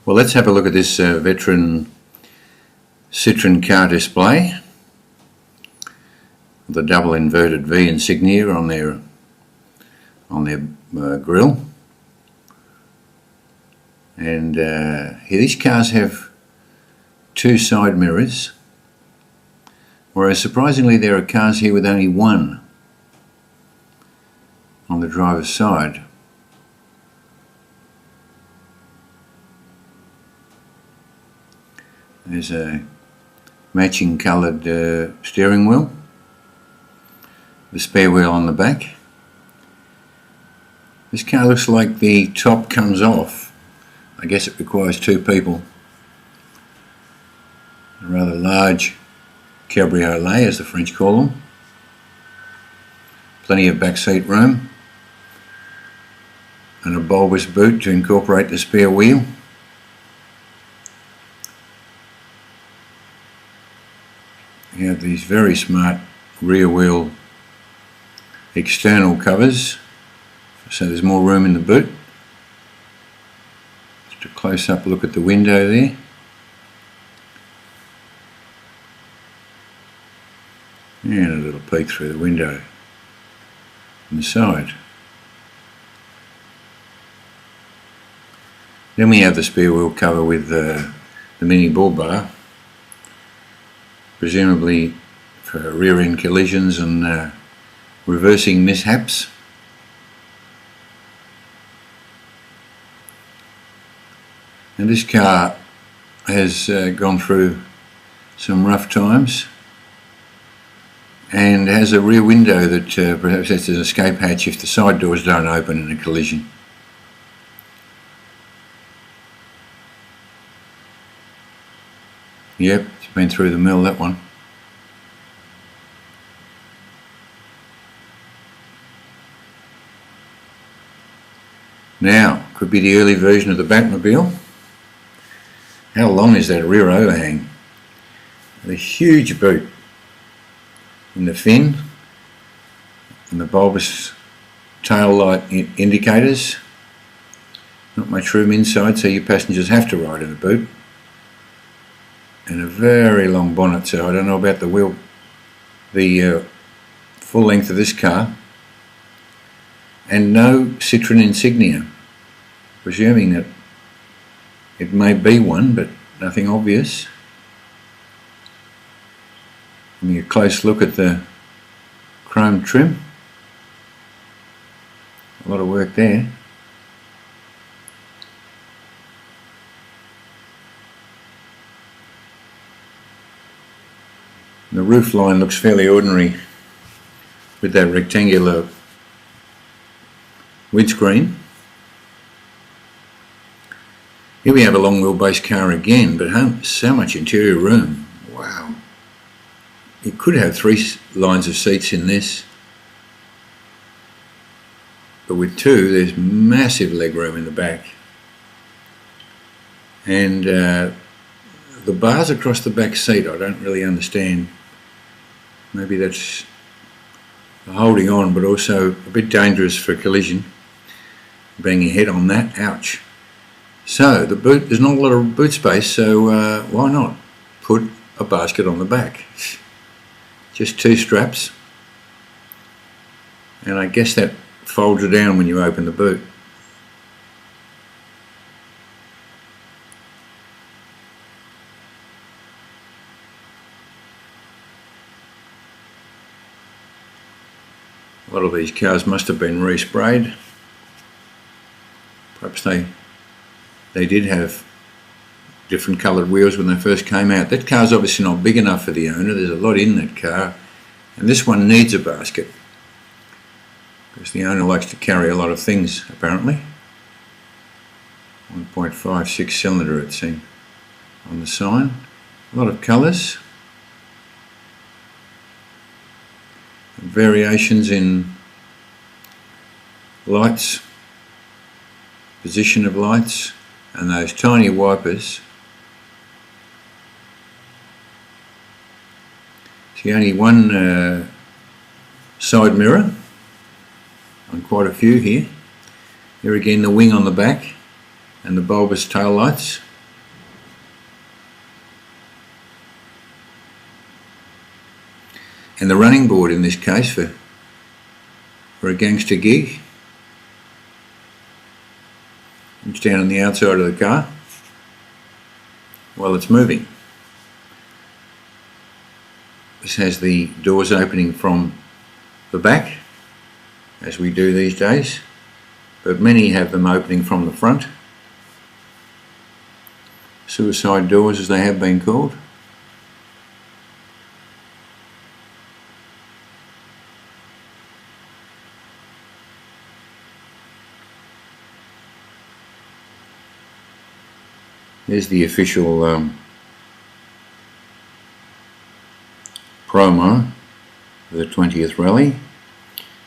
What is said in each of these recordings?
Well, let's have a look at this veteran Citroen car display. The double inverted V insignia on their grille, and here these cars have two side mirrors, whereas surprisingly there are cars here with only one on the driver's side. There's a matching coloured steering wheel, the spare wheel on the back. This car looks like the top comes off. I guess it requires two people. A rather large cabriolet, as the French call them. Plenty of back seat room, and a bulbous boot to incorporate the spare wheel. You have these very smart rear wheel external covers, so there's more room in the boot. Just a close-up look at the window there. And a little peek through the window on the side. Then we have the spare wheel cover with the mini bull bar, presumably for rear end collisions and reversing mishaps. And this car has gone through some rough times and has a rear window that perhaps has an escape hatch if the side doors don't open in a collision. Yep, it's been through the mill, that one. Now, could be the early version of the Batmobile. How long is that rear overhang? The huge boot in the fin and the bulbous tail light indicators. Not much room inside, so you passengers have to ride in the boot. And a very long bonnet, so I don't know about the full length of this car. And no Citroen insignia, presuming that it may be one, but nothing obvious. Give me a close look at the chrome trim. A lot of work there. The roof line looks fairly ordinary with that rectangular windscreen. Here we have a long wheelbase car again, but so much interior room. Wow. You could have three lines of seats in this, but with two there's massive leg room in the back. And the bars across the back seat I don't really understand. Maybe that's holding on, but also a bit dangerous for collision. Bang your head on that, ouch. So the boot, there's not a lot of boot space, so why not put a basket on the back? Just two straps, and I guess that folds it down when you open the boot. A lot of these cars must have been resprayed. Perhaps they did have different coloured wheels when they first came out. That car's obviously not big enough for the owner. There's a lot in that car, and this one needs a basket because the owner likes to carry a lot of things, apparently. 1.56 cylinder, it's seen on the sign. A lot of colours, variations in lights, position of lights, and those tiny wipers. See, only one side mirror on quite a few here. Here again the wing on the back and the bulbous tail lights. And the running board in this case for a gangster gig. It's down on the outside of the car while it's moving. This has the doors opening from the back, as we do these days, but many have them opening from the front. Suicide doors, as they have been called. There's the official promo for the 20th rally,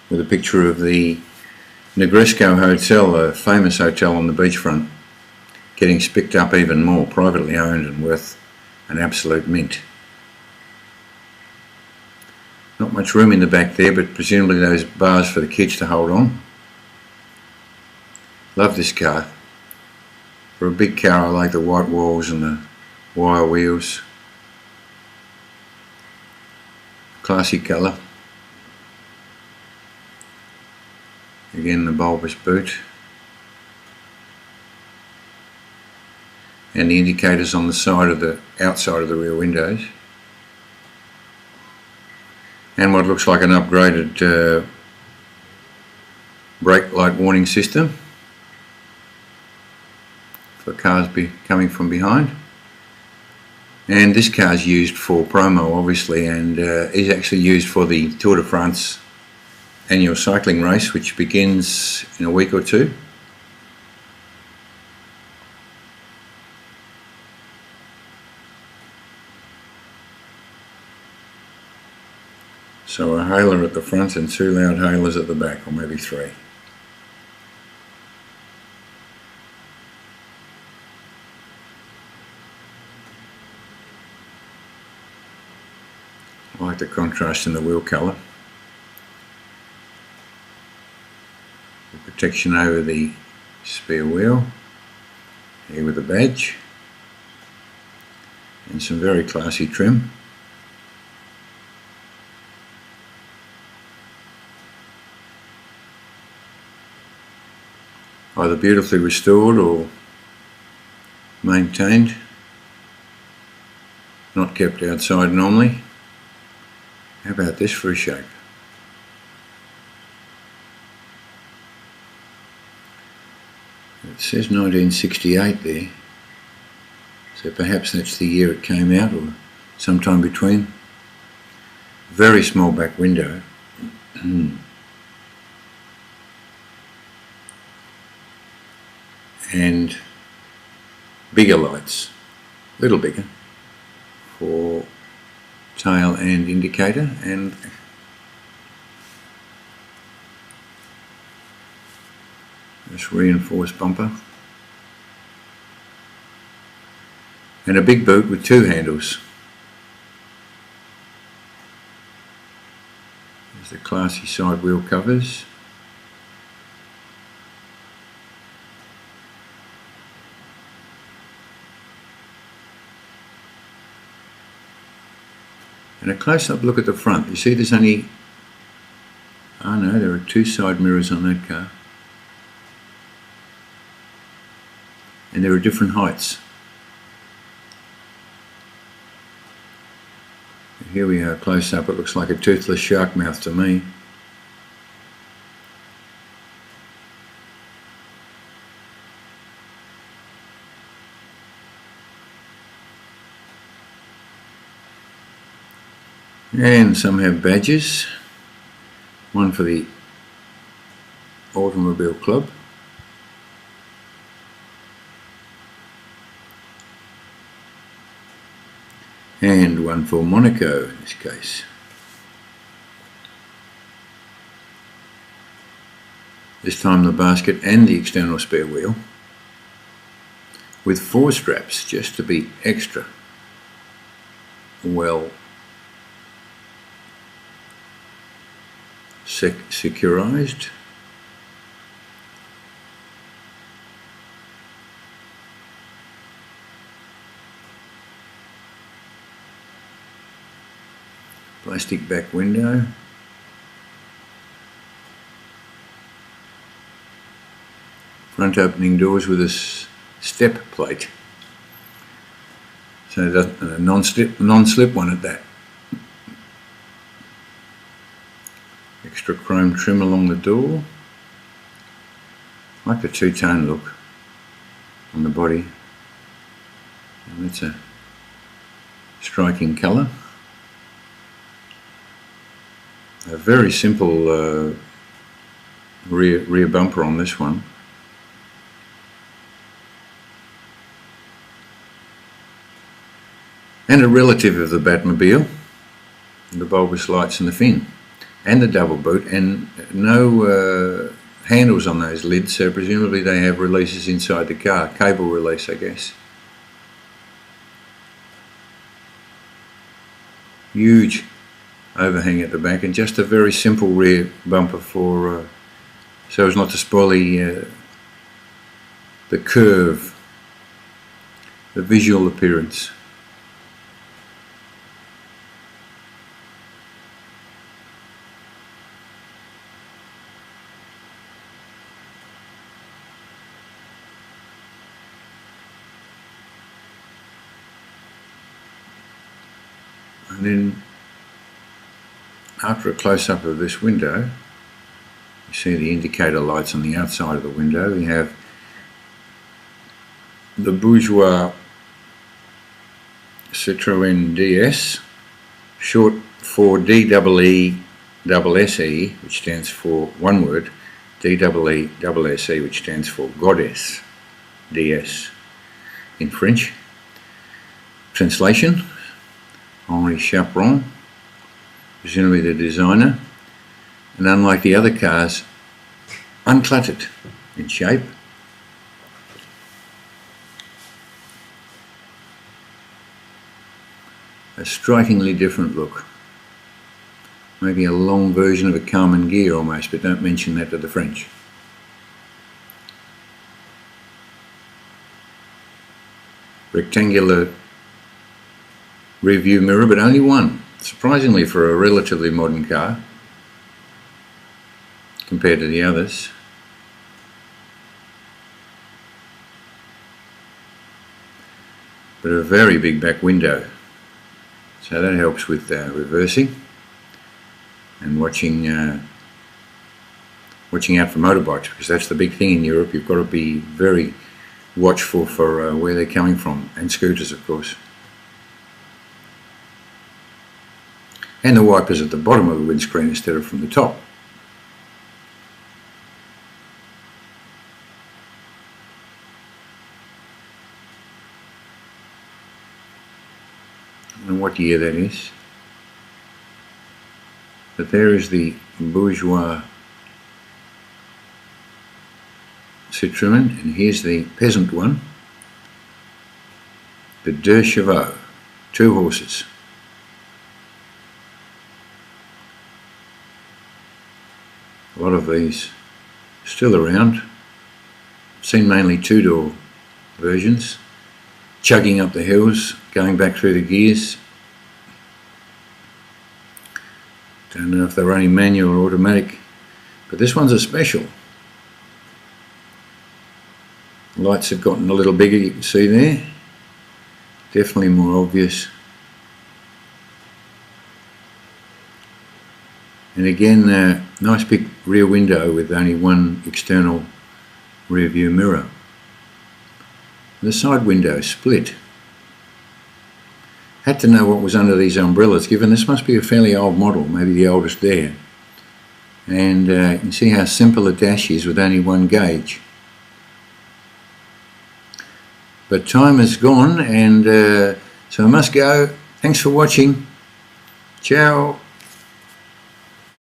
with a picture of the Negresco Hotel, a famous hotel on the beachfront, getting spicked up even more, privately owned and worth an absolute mint. Not much room in the back there, but presumably those bars for the kids to hold on. Love this car. For a big car, I like the white walls and the wire wheels. Classy colour. Again, the bulbous boot. And the indicators on the side of the outside of the rear windows. And what looks like an upgraded brake light warning system for cars coming from behind. And this car is used for promo, obviously, and is actually used for the Tour de France annual cycling race, which begins in a week or two. So a hailer at the front and two loud hailers at the back, or maybe three. I like the contrast in the wheel colour. The protection over the spare wheel, here with the badge, and some very classy trim. Either beautifully restored or maintained, not kept outside normally. How about this for a shape? It says 1968 there, so perhaps that's the year it came out, or sometime between. Very small back window. And bigger lights, a little bigger, for tail and indicator, and this reinforced bumper, and a big boot with two handles. There's the classy side wheel covers. And a close-up look at the front. You see there's only, oh no, there are two side mirrors on that car. And there are different heights. Here we are, close-up. It looks like a toothless shark mouth to me. And some have badges, one for the Automobile Club, and one for Monaco in this case. This time the basket and the external spare wheel, with 4 straps just to be extra well securized. Plastic back window. Front opening doors with a step plate. So a non-slip one at that. Extra chrome trim along the door. I like the two-tone look on the body. And that's a striking colour. A very simple rear bumper on this one. And a relative of the Batmobile, the bulbous lights and the fin, and the double boot, and no handles on those lids, so presumably they have releases inside the car, cable release I guess. Huge overhang at the back, and just a very simple rear bumper for so as not to spoil the curve, the visual appearance. And then after a close-up of this window, you see the indicator lights on the outside of the window. We have the Bourgeois Citroën DS, short for DEESE, which stands for one word, DEESE, which stands for Goddess, DS in French. Translation: Henri Chaperon, presumably the designer, and unlike the other cars, uncluttered in shape. A strikingly different look. Maybe a long version of a Carmen gear almost, but don't mention that to the French. Rectangular rear view mirror, but only one, surprisingly for a relatively modern car compared to the others. But a very big back window, so that helps with reversing and watching out for motorbikes, because that's the big thing in Europe. You've got to be very watchful for where they're coming from, and scooters of course. And the wipers at the bottom of the windscreen instead of from the top. I don't know what year that is, but there is the Bourgeois Citroën, and here's the peasant one, the Deux Chevaux, 2 horses. A lot of these still around. I've seen mainly 2-door versions, chugging up the hills, going back through the gears. Don't know if they're only manual or automatic, but this one's a special. Lights have gotten a little bigger, you can see there. Definitely more obvious. And again, nice big rear window with only one external rear view mirror. The side window split. Had to know what was under these umbrellas, given this must be a fairly old model, maybe the oldest there. And you can see how simple the dash is with only one gauge. But time has gone, and so I must go. Thanks for watching. Ciao.